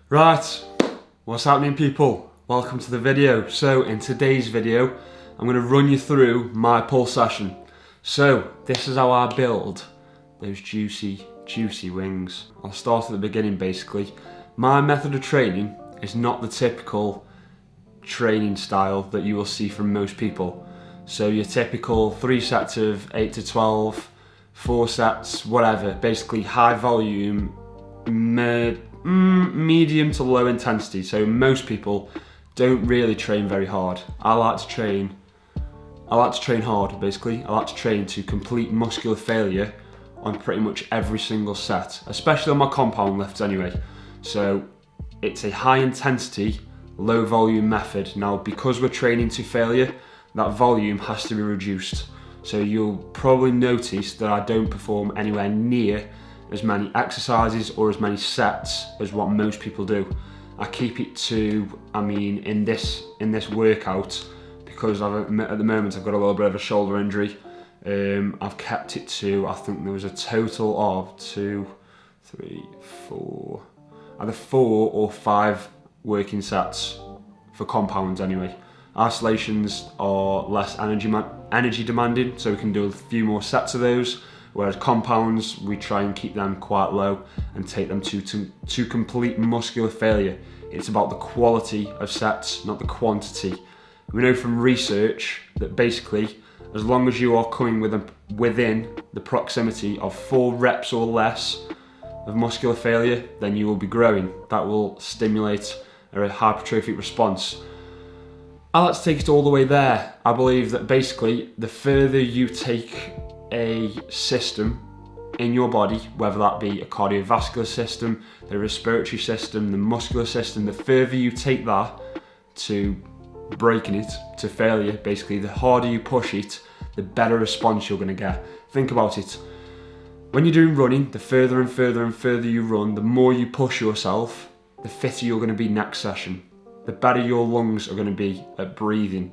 Right, what's happening people? Welcome to the video. So in today's video, I'm going to run you through my pull session. So this is how I build those juicy wings. I'll start at the beginning basically. My method of training is not the typical training style that you will see from most people. So your typical 3 sets of 8 to 12, 4 sets, whatever, basically high volume, medium to low intensity. So most people don't really train very hard. I like to train hard basically. I like to train to complete muscular failure on pretty much every single set, especially on my compound lifts anyway. So it's a high intensity, low volume method. Now because we're training to failure, that volume has to be reduced. So you'll probably notice that I don't perform anywhere near as many exercises or as many sets as what most people do. I keep it to, in this workout, because at the moment I've got a little bit of a shoulder injury, I've kept it to, I think there was a total of 4 or 5 working sets for compounds anyway. Isolations are less energy demanding, so we can do a few more sets of those. Whereas compounds, we try and keep them quite low and take them to complete muscular failure. It's about the quality of sets, not the quantity. We know from research that basically, as long as you are coming within the proximity of 4 reps or less of muscular failure, then you will be growing. That will stimulate a hypertrophic response. I like to take it all the way there. I believe that basically, the further you take a system in your body, whether that be a cardiovascular system, the respiratory system, the muscular system, the further you take that to breaking it to failure, basically the harder you push it, the better response you're going to get. Think about it. When you're doing running, the further and further you run, the more you push yourself, the fitter you're going to be next session. The better your lungs are going to be at breathing.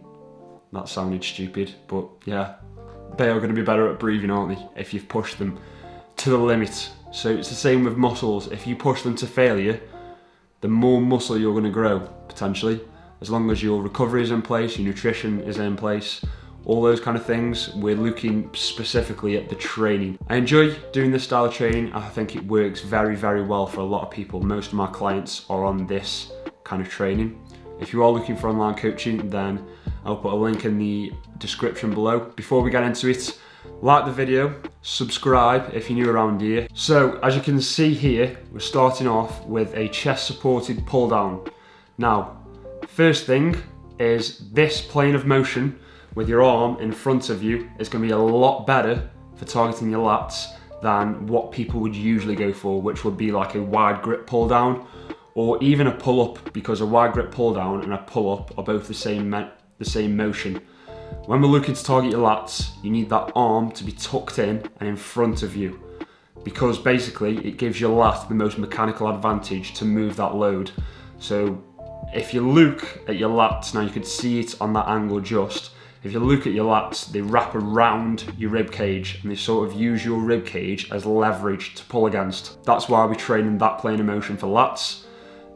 That sounded stupid, but yeah. They are going to be better at breathing, aren't they, if you've pushed them to the limit. So it's the same with muscles. If you push them to failure, the more muscle you're going to grow, potentially. As long as your recovery is in place, your nutrition is in place, all those kind of things. We're looking specifically at the training. I enjoy doing this style of training. I think it works very, very well for a lot of people. Most of my clients are on this kind of training. If you are looking for online coaching, then I'll put a link in the description below. Before we get into it, like the video, subscribe if you're new around here. So as you can see here, we're starting off with a chest supported pull down. Now, first thing is this plane of motion with your arm in front of you is going to be a lot better for targeting your lats than what people would usually go for, which would be like a wide grip pull down or even a pull up, because a wide grip pull down and a pull up are both the same motion. When we're looking to target your lats, you need that arm to be tucked in and in front of you, because basically it gives your lat the most mechanical advantage to move that load. So if you look at your lats, now you can see it on that angle just, if you look at your lats, they wrap around your rib cage and they sort of use your rib cage as leverage to pull against. That's why we train in that plane of motion for lats.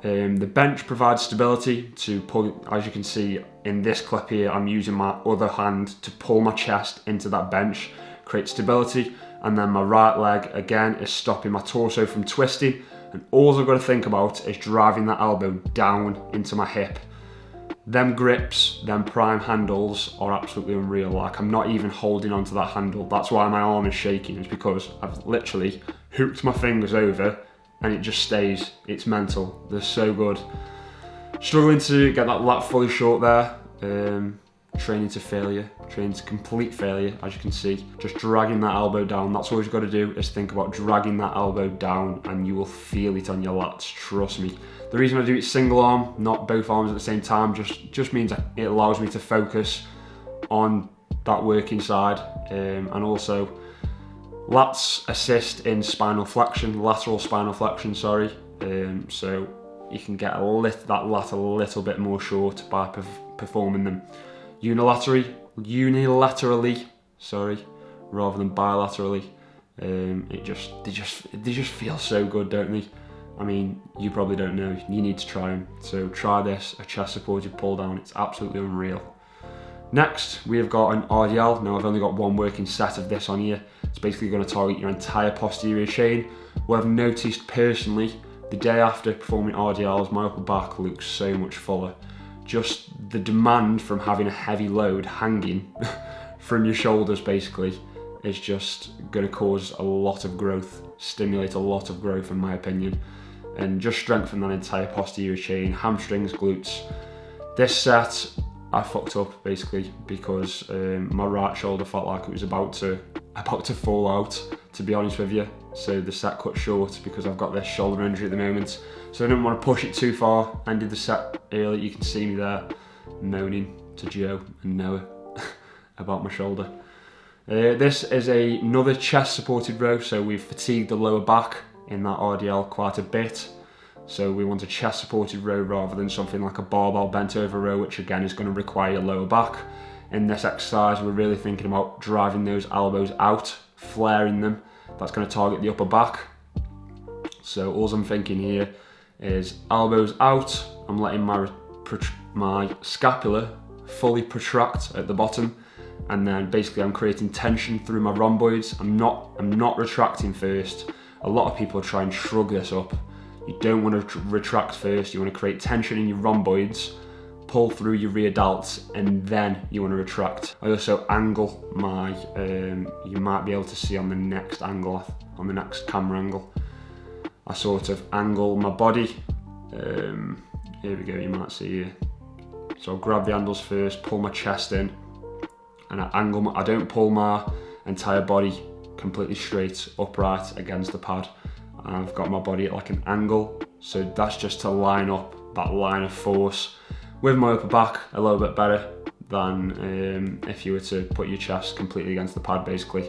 The bench provides stability to pull, as you can see in this clip here, I'm using my other hand to pull my chest into that bench, create stability, and then my right leg again is stopping my torso from twisting, and all I've got to think about is driving that elbow down into my hip. Them grips, them prime handles are absolutely unreal. Like, I'm not even holding onto that handle. That's why my arm is shaking, is because I've literally hooked my fingers over and it just stays. It's mental. They're so good. Struggling to get that lat fully short there. Training to failure, training to complete failure, as you can see. Just dragging that elbow down. That's all you've got to do, is think about dragging that elbow down and you will feel it on your lats, trust me. The reason I do it single arm, not both arms at the same time, just means it allows me to focus on that working side, and also lats assist in spinal flexion, lateral spinal flexion, sorry. So you can get that lat a little bit more short by performing them unilaterally, rather than bilaterally. They just feel so good, don't they? I mean, you probably don't know, you need to try them. So try this, a chest supported pull down, it's absolutely unreal. Next, we have got an RDL. Now I've only got one working set of this on here. It's basically going to target your entire posterior chain. What I've noticed personally, the day after performing RDLs, my upper back looks so much fuller. Just the demand from having a heavy load hanging from your shoulders basically is just going to cause a lot of growth, stimulate a lot of growth in my opinion, and just strengthen that entire posterior chain, hamstrings, glutes. This set I fucked up basically because my right shoulder felt like it was about to fall out, to be honest with you. So the set cut short because I've got this shoulder injury at the moment. So I didn't want to push it too far. Ended the set early. You can see me there moaning to Joe and Noah about my shoulder. This is another chest supported row. So we've fatigued the lower back in that RDL quite a bit. So we want a chest supported row rather than something like a barbell bent over row, which again is going to require your lower back. In this exercise, we're really thinking about driving those elbows out, flaring them. That's going to target the upper back. So all I'm thinking here is elbows out. I'm letting my scapula fully protract at the bottom, and then basically I'm creating tension through my rhomboids. I'm not retracting first. A lot of people try and shrug this up. You don't want to retract first. You want to create tension in your rhomboids, pull through your rear delts, and then you want to retract. I also angle my, you might be able to see on the next angle, on the next camera angle, I sort of angle my body. Here we go, you might see here. So I'll grab the handles first, pull my chest in, and I don't pull my entire body completely straight, upright against the pad. I've got my body at like an angle, so that's just to line up that line of force with my upper back a little bit better than if you were to put your chest completely against the pad basically.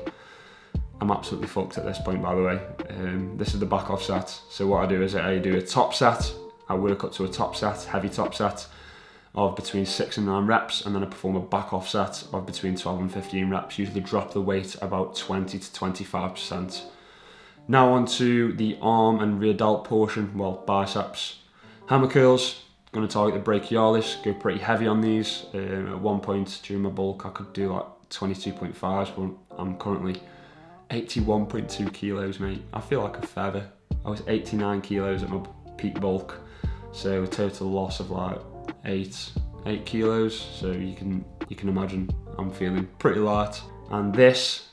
I'm absolutely fucked at this point, by the way. This is the back off set. So what I do is I do a top set. I work up to a top set, heavy top set of between 6 and 9 reps, and then I perform a back off set of between 12 and 15 reps. Usually drop the weight about 20 to 25%. Now on to the arm and rear delt portion, well, biceps. Hammer curls, going to target the brachialis, go pretty heavy on these. At one point during my bulk I could do like 22.5s, but I'm currently 81.2 kilos, mate. I feel like a feather. I was 89 kilos at my peak bulk, so a total loss of like 8 kilos. So you can imagine I'm feeling pretty light. And this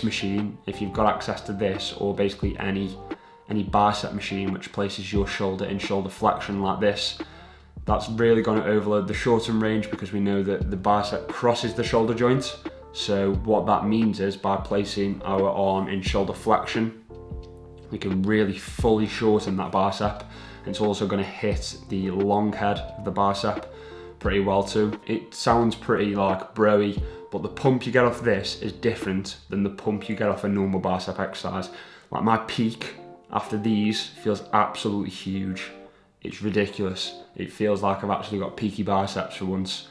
machine, if you've got access to this, or basically any bicep machine which places your shoulder in shoulder flexion like this, that's really going to overload the short-term range, because we know that the bicep crosses the shoulder joint. So what that means is by placing our arm in shoulder flexion, we can really fully shorten that bicep. It's also going to hit the long head of the bicep pretty well too. It sounds pretty like broy, but the pump you get off this is different than the pump you get off a normal bicep exercise. Like my peak after these feels absolutely huge. It's ridiculous. It feels like I've actually got peaky biceps for once.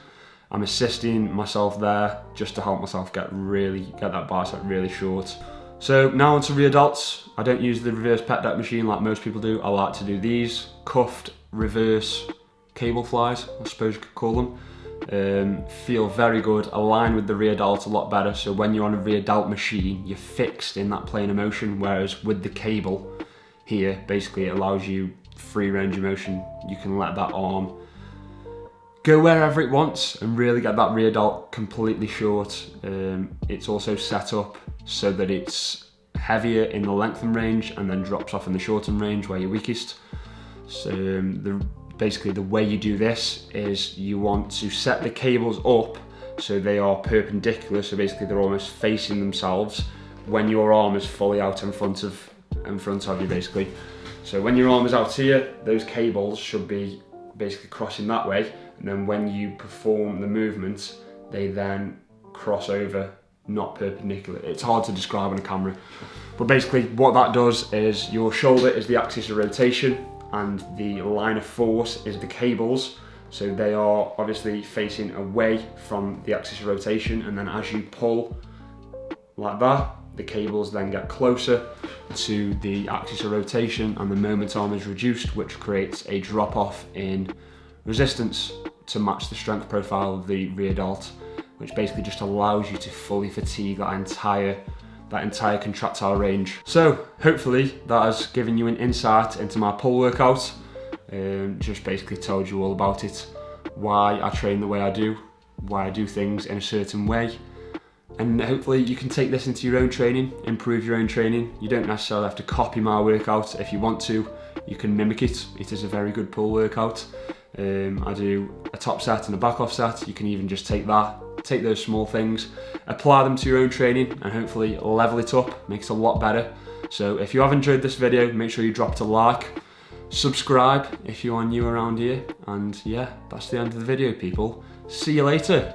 I'm assisting myself there just to help myself get that bicep really short. So now onto rear delts. I don't use the reverse pec deck machine like most people do. I like to do these cuffed reverse cable flies, I suppose you could call them. Feel very good, align with the rear delt a lot better. So when you're on a rear delt machine, you're fixed in that plane of motion, whereas with the cable here, basically it allows you free range of motion. You can let that arm go wherever it wants and really get that rear delt completely short. It's also set up so that it's heavier in the lengthen range and then drops off in the shorten range where you're weakest. So basically the way you do this is you want to set the cables up so they are perpendicular, so basically they're almost facing themselves when your arm is fully out in front of you basically. So when your arm is out here, those cables should be basically crossing that way, and then when you perform the movement, they then cross over, not perpendicular. It's hard to describe on a camera, but basically what that does is your shoulder is the axis of rotation and the line of force is the cables. So they are obviously facing away from the axis of rotation, and then as you pull like that, The cables then get closer to the axis of rotation and the moment arm is reduced, which creates a drop off in resistance to match the strength profile of the rear delt, which basically just allows you to fully fatigue that entire contractile range. So hopefully that has given you an insight into my pull workout. Just basically told you all about it, why I train the way I do, why I do things in a certain way. And hopefully you can take this into your own training, improve your own training. You don't necessarily have to copy my workout. If you want to, you can mimic it. It is a very good pull workout. I do a top set and a back off set. You can even just take those small things, apply them to your own training, and hopefully level it up, make it a lot better. So if you have enjoyed this video, make sure you drop it a like, subscribe if you are new around here, and yeah, that's the end of the video, people. See you later.